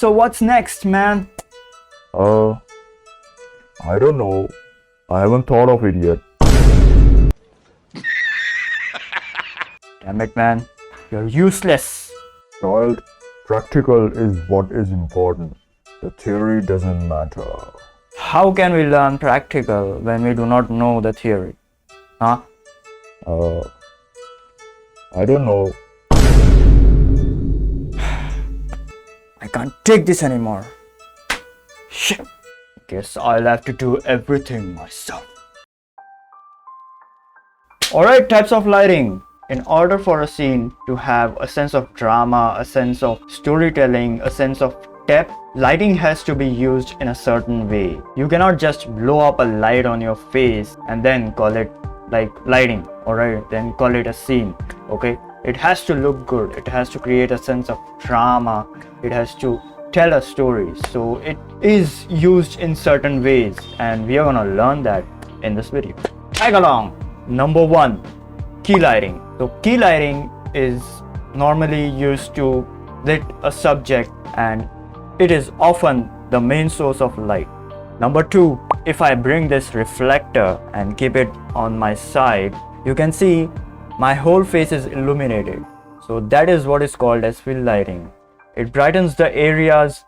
so what's next, man? I don't know. I haven't thought of it yet. Damn it, man. You're useless. Child, practical is what is important. The theory doesn't matter. How can we learn practical when we do not know the theory? Huh? I don't know. I can't take this anymore. Shit. Guess I'll have to do everything myself. Alright, types of lighting. In order for a scene to have a sense of drama, a sense of storytelling, a sense of depth, lighting has to be used in a certain way. You cannot just blow up a light on your face and then call it like lighting, alright, then call it a scene. Okay, it has to look good, it has to create a sense of drama, it has to tell a story. So it is used in certain ways, and we are gonna learn that in this video. Tag along. Number 1, key lighting. So key lighting is normally used to lit a subject, and it is often the main source of light. Number 2, if I bring this reflector and keep it on my side, you can see my whole face is illuminated. So that is what is called as fill lighting. It brightens the areas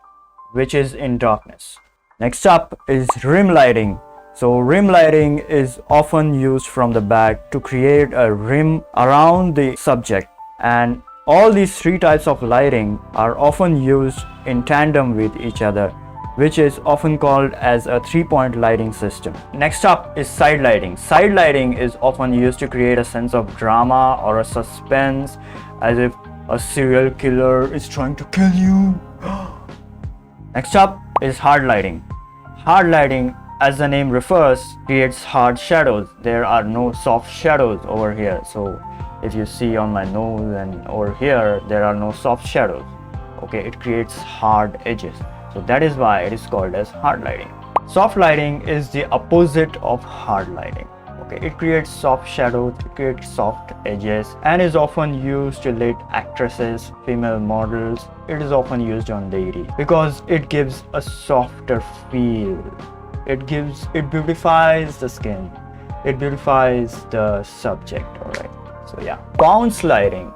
which is in darkness. Next up is rim lighting. So rim lighting is often used from the back to create a rim around the subject, and all these 3 types of lighting are often used in tandem with each other, which is often called as a 3-point lighting system. Next up is side lighting. Side lighting is often used to create a sense of drama or a suspense, as if a serial killer is trying to kill you. Next up is hard lighting. Hard lighting, as the name refers, creates hard shadows. There are no soft shadows over here. So if you see on my nose and over here, there are no soft shadows. Okay, it creates hard edges. So that is why it is called as hard lighting. Soft lighting is the opposite of hard lighting. Okay, it creates soft shadows, it creates soft edges, and is often used to lit actresses, female models. It is often used on ladies because it gives a softer feel. It beautifies the skin, it beautifies the subject. Alright, so yeah. Bounce lighting.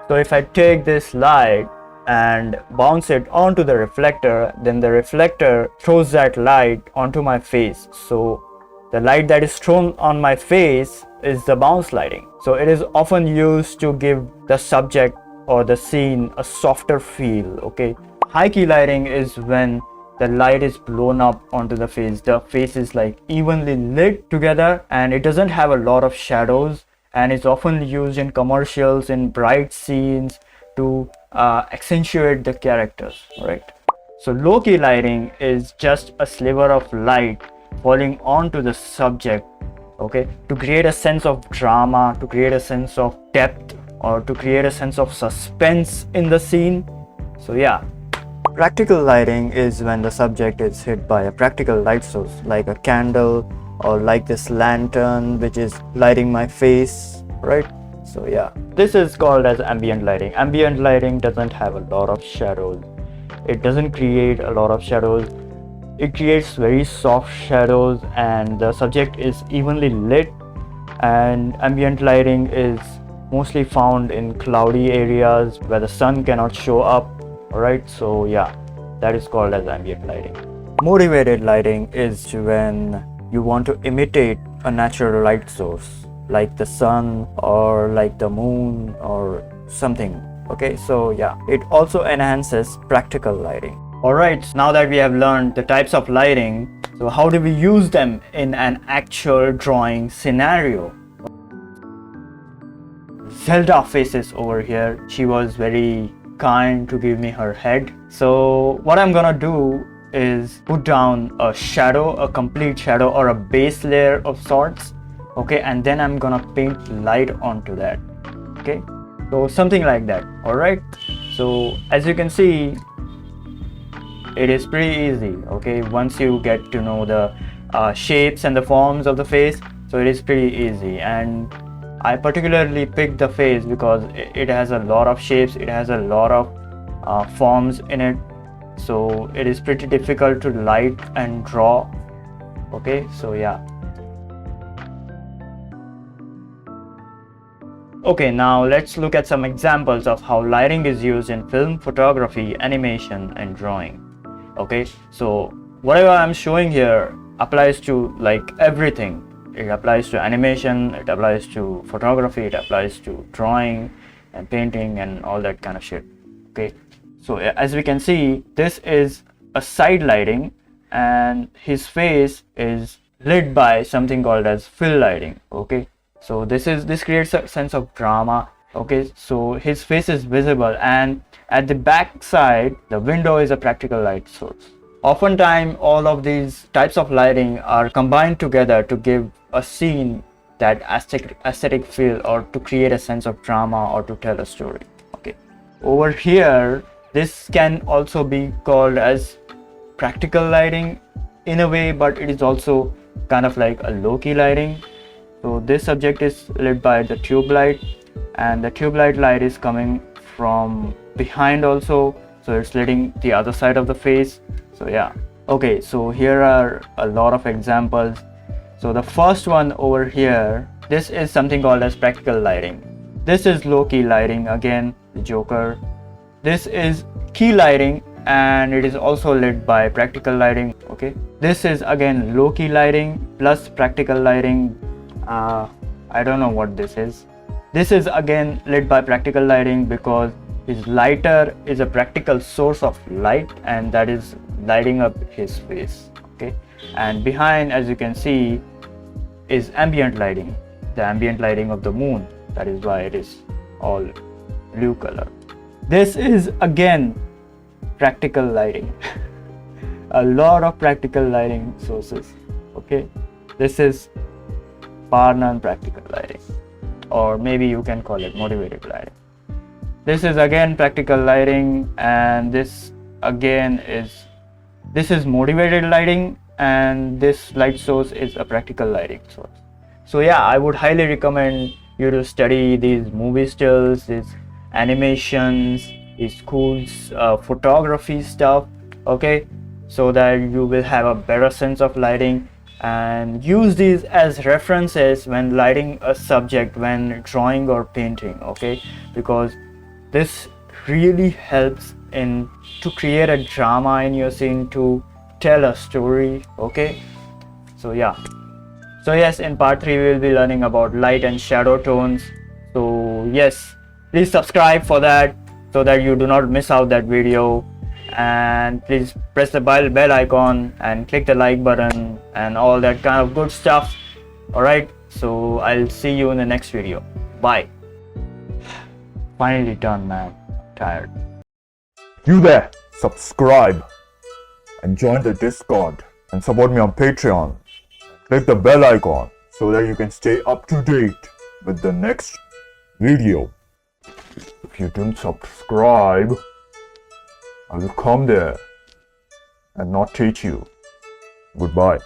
So if I take this light and bounce it onto the reflector, then the reflector throws that light onto my face. So the light that is thrown on my face is the bounce lighting. So it is often used to give the subject or the scene a softer feel. Okay, high key lighting is when the light is blown up onto the face. The face is like evenly lit together and it doesn't have a lot of shadows, and it's often used in commercials, in bright scenes, to accentuate the characters. Right. So low key lighting is just a sliver of light falling onto the subject, okay, to create a sense of drama, to create a sense of depth, or to create a sense of suspense in the scene. So yeah. Practical lighting is when the subject is hit by a practical light source, like a candle or like this lantern which is lighting my face, right? So yeah, this is called as ambient lighting. Ambient lighting doesn't have a lot of shadows. It doesn't create a lot of shadows. It creates very soft shadows and the subject is evenly lit. And ambient lighting is mostly found in cloudy areas where the sun cannot show up. Alright, so yeah, that is called as ambient lighting. Motivated lighting is when you want to imitate a natural light source, like the sun or like the moon or something. Okay, so yeah, it also enhances practical lighting. Alright, now that we have learned the types of lighting, so how do we use them in an actual drawing scenario? Zelda faces over here. She was very kind to give me her head. So what I'm gonna do is put down a shadow, a complete shadow or a base layer of sorts. Okay, and then I'm gonna paint light onto that. Okay, so something like that. Alright, so as you can see, it is pretty easy. Okay, once you get to know the shapes and the forms of the face, so it is pretty easy. And I particularly picked the face because it has a lot of shapes, it has a lot of forms in it. so it is pretty difficult to light and draw. Okay, so yeah. Okay, now let's look at some examples of how lighting is used in film, photography, animation, and drawing. Okay, so whatever I'm showing here applies to like everything. It applies to animation, it applies to photography, it applies to drawing and painting and all that kind of shit. Okay, so as we can see, this is a side lighting and his face is lit by something called as fill lighting. Okay, so this creates a sense of drama. Okay, so his face is visible, and at the back side the window is a practical light source. Oftentimes all of these types of lighting are combined together to give a scene that aesthetic feel, or to create a sense of drama, or to tell a story. Okay, over here this can also be called as practical lighting in a way, but it is also kind of like a low-key lighting. So this subject is lit by the tube light, and the tube light is coming from behind also, so it's lighting the other side of the face. So yeah. Okay, so here are a lot of examples. So the first one over here, this is something called as practical lighting. This is low-key lighting, again the Joker. This is key lighting, and it is also lit by practical lighting. Okay, this is again low-key lighting plus practical lighting. I don't know what this is. This is again lit by practical lighting because his lighter is a practical source of light, and that is lighting up his face. Okay, and behind, as you can see, is ambient lighting, the ambient lighting of the moon. That is why it is all blue color. This is again practical lighting. A lot of practical lighting sources. Okay, this is bar none practical lighting, or maybe you can call it motivated lighting. This is again practical lighting, and this is motivated lighting, and this light source is a practical lighting source. So yeah, I would highly recommend you to study these movie stills, these animations, these cool photography stuff. Okay, so that you will have a better sense of lighting, and use these as references when lighting a subject, when drawing or painting. Okay, because this really helps in to create a drama in your scene, to tell a story. Okay, so yeah. So yes, in part 3 we will be learning about light and shadow tones. So yes, please subscribe for that, so that you do not miss out that video, and please press the bell icon and click the like button and all that kind of good stuff. All right, so I'll see you in the next video. Bye. Finally done, man. Tired. You there, subscribe and join the Discord and support me on Patreon. Click the bell icon so that you can stay up to date with the next video. If you don't subscribe, I will come there and not teach you. Goodbye.